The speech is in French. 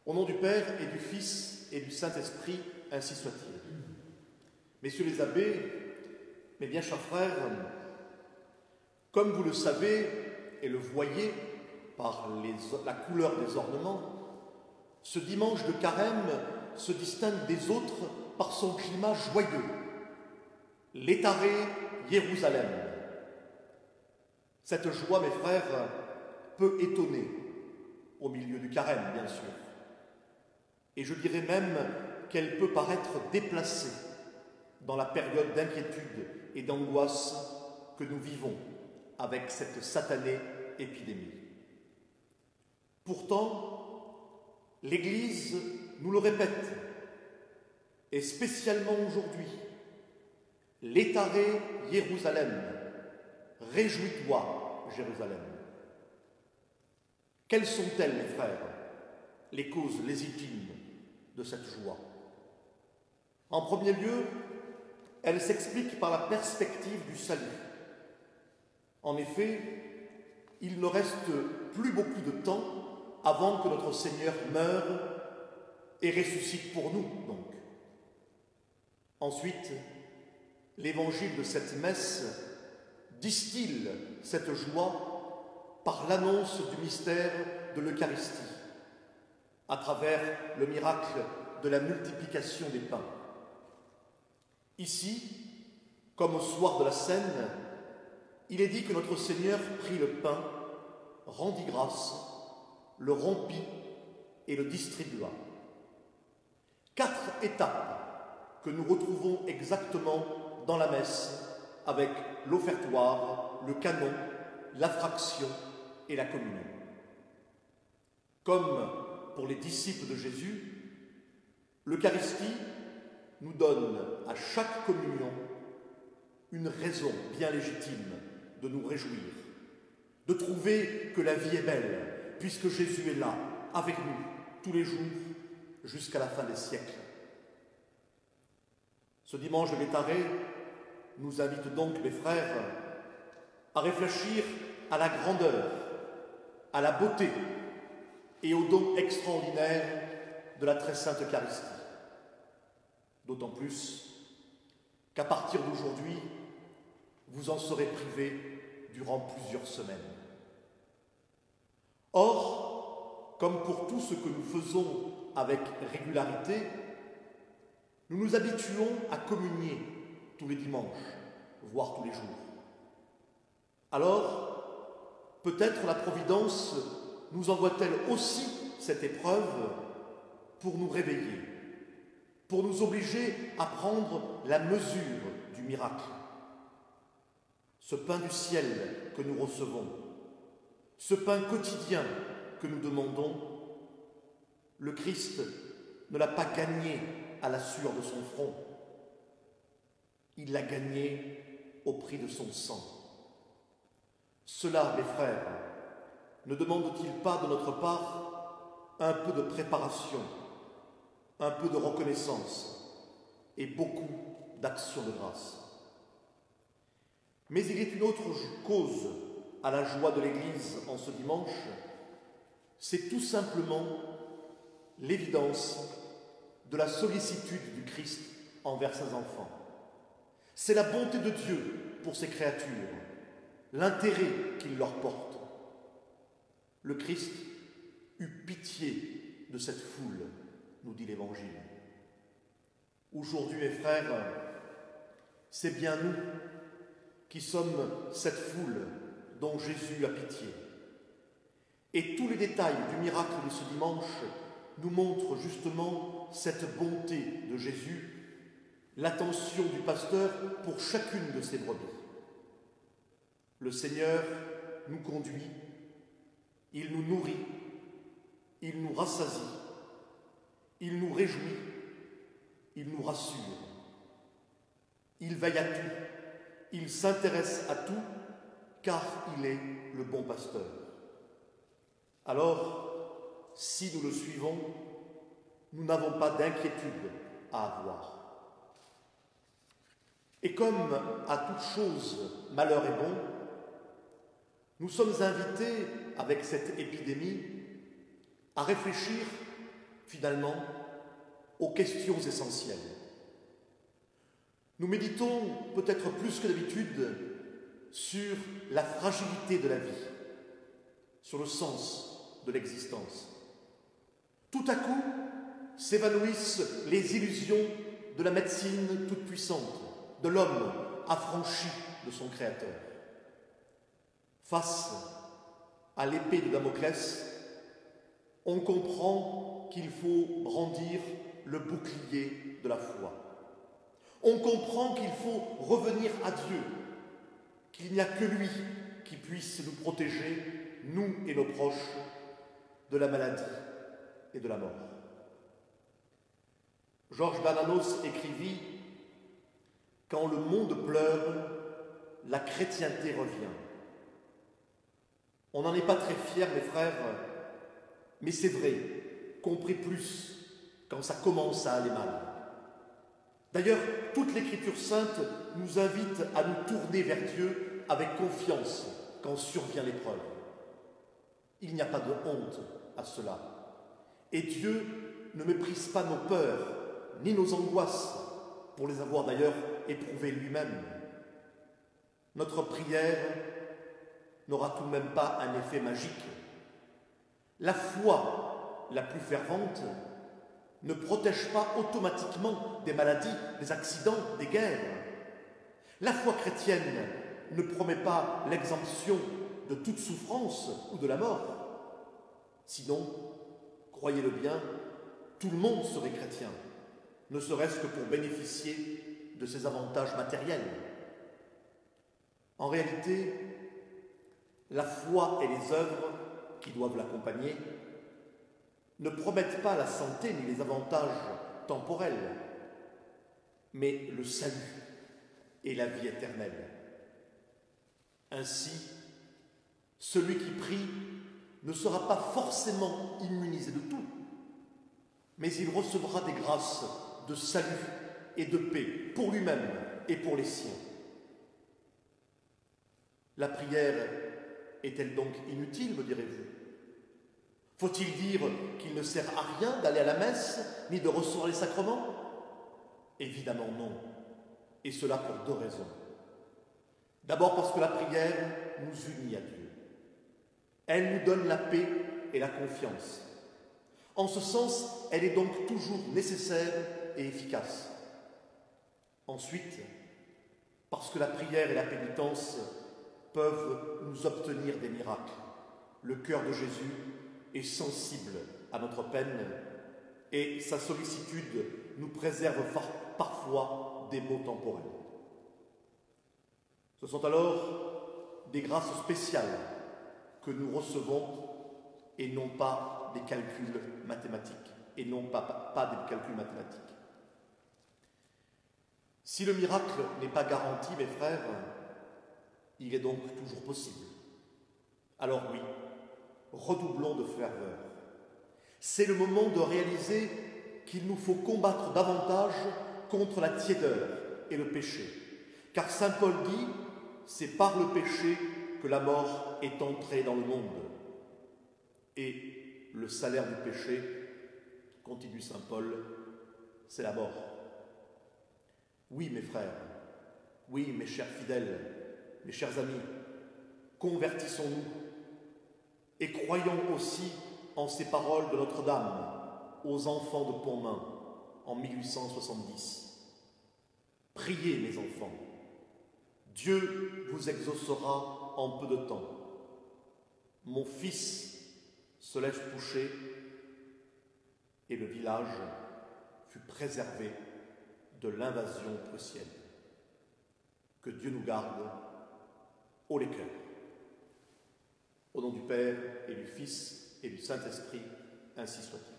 Au nom du Père et du Fils et du Saint-Esprit, ainsi soit-il. Messieurs les abbés, mes bien chers frères, comme vous le savez et le voyez par la couleur des ornements, ce dimanche de Carême se distingue des autres par son climat joyeux. Létaré Jérusalem. Cette joie, mes frères, peut étonner au milieu du Carême, bien sûr. Et je dirais même qu'elle peut paraître déplacée dans la période d'inquiétude et d'angoisse que nous vivons avec cette satanée épidémie. Pourtant, l'Église nous le répète, et spécialement aujourd'hui, Létaré Jérusalem, réjouis-toi Jérusalem. Quelles sont-elles, mes frères, les causes légitimes de cette joie? En premier lieu, elle s'explique par la perspective du salut. En effet, il ne reste plus beaucoup de temps avant que notre Seigneur meure et ressuscite pour nous, donc. Ensuite, l'évangile de cette messe distille cette joie par l'annonce du mystère de l'Eucharistie, à travers le miracle de la multiplication des pains. Ici, comme au soir de la Cène, il est dit que notre Seigneur prit le pain, rendit grâce, le rompit et le distribua. 4 étapes que nous retrouvons exactement dans la messe avec l'offertoire, le canon, la fraction et la communion. Comme pour les disciples de Jésus, l'Eucharistie nous donne à chaque communion une raison bien légitime de nous réjouir, de trouver que la vie est belle, puisque Jésus est là, avec nous, tous les jours, jusqu'à la fin des siècles. Ce dimanche de Létaré nous invite donc, mes frères, à réfléchir à la grandeur, à la beauté et au don extraordinaire de la très sainte Eucharistie. D'autant plus qu'à partir d'aujourd'hui, vous en serez privés durant plusieurs semaines. Or, comme pour tout ce que nous faisons avec régularité, nous nous habituons à communier tous les dimanches, voire tous les jours. Alors, peut-être la Providence nous envoie-t-elle aussi cette épreuve pour nous réveiller, pour nous obliger à prendre la mesure du miracle. Ce pain du ciel que nous recevons, ce pain quotidien que nous demandons, le Christ ne l'a pas gagné à la sueur de son front. Il l'a gagné au prix de son sang. Cela, mes frères, ne demande-t-il pas de notre part un peu de préparation, un peu de reconnaissance et beaucoup d'action de grâce? Mais il est une autre cause à la joie de l'Église en ce dimanche, c'est tout simplement l'évidence de la sollicitude du Christ envers ses enfants. C'est la bonté de Dieu pour ses créatures, l'intérêt qu'il leur porte. Le Christ eut pitié de cette foule, nous dit l'Évangile. Aujourd'hui, mes frères, c'est bien nous qui sommes cette foule dont Jésus a pitié. Et tous les détails du miracle de ce dimanche nous montrent justement cette bonté de Jésus, l'attention du pasteur pour chacune de ses brebis. Le Seigneur nous conduit, il nous nourrit, il nous rassasie, il nous réjouit, il nous rassure. Il veille à tout, il s'intéresse à tout, car il est le bon pasteur. Alors, si nous le suivons, nous n'avons pas d'inquiétude à avoir. Et comme à toute chose, malheur est bon, nous sommes invités, avec cette épidémie, à réfléchir finalement, aux questions essentielles. Nous méditons peut-être plus que d'habitude sur la fragilité de la vie, sur le sens de l'existence. Tout à coup, s'évanouissent les illusions de la médecine toute-puissante, de l'homme affranchi de son Créateur. Face à l'épée de Damoclès, on comprend qu'il faut brandir le bouclier de la foi. On comprend qu'il faut revenir à Dieu, qu'il n'y a que lui qui puisse nous protéger, nous et nos proches, de la maladie et de la mort. Georges Bernanos écrivit « Quand le monde pleure, la chrétienté revient ». On n'en est pas très fiers, mes frères, mais c'est vrai qu'on prie plus quand ça commence à aller mal. D'ailleurs, toute l'Écriture sainte nous invite à nous tourner vers Dieu avec confiance quand survient l'épreuve. Il n'y a pas de honte à cela. Et Dieu ne méprise pas nos peurs ni nos angoisses, pour les avoir d'ailleurs éprouvées lui-même. Notre prière n'aura tout de même pas un effet magique. La foi la plus fervente ne protège pas automatiquement des maladies, des accidents, des guerres. La foi chrétienne ne promet pas l'exemption de toute souffrance ou de la mort. Sinon, croyez-le bien, tout le monde serait chrétien, ne serait-ce que pour bénéficier de ses avantages matériels. En réalité, la foi et les œuvres qui doivent l'accompagner ne promettent pas la santé ni les avantages temporels, mais le salut et la vie éternelle. Ainsi, celui qui prie ne sera pas forcément immunisé de tout, mais il recevra des grâces de salut et de paix pour lui-même et pour les siens. La prière est-elle donc inutile, me direz-vous? Faut-il dire qu'il ne sert à rien d'aller à la messe, ni de recevoir les sacrements? Évidemment non, et cela pour deux raisons. D'abord parce que la prière nous unit à Dieu. Elle nous donne la paix et la confiance. En ce sens, elle est donc toujours nécessaire et efficace. Ensuite, parce que la prière et la pénitence peuvent nous obtenir des miracles. Le cœur de Jésus est sensible à notre peine et sa sollicitude nous préserve parfois des maux temporels. Ce sont alors des grâces spéciales que nous recevons et non pas des calculs mathématiques. Si le miracle n'est pas garanti, mes frères, il est donc toujours possible. Alors oui, redoublons de ferveur. C'est le moment de réaliser qu'il nous faut combattre davantage contre la tiédeur et le péché. Car saint Paul dit, c'est par le péché que la mort est entrée dans le monde. Et le salaire du péché, continue saint Paul, c'est la mort. Oui, mes frères, oui, mes chers fidèles, mes chers amis, convertissons-nous et croyons aussi en ces paroles de Notre-Dame aux enfants de Pontmain en 1870. Priez, mes enfants, Dieu vous exaucera en peu de temps. Mon fils se laisse coucher et le village fut préservé de l'invasion prussienne. Que Dieu nous garde haut les cœurs. Au nom du Père et du Fils et du Saint-Esprit, ainsi soit-il.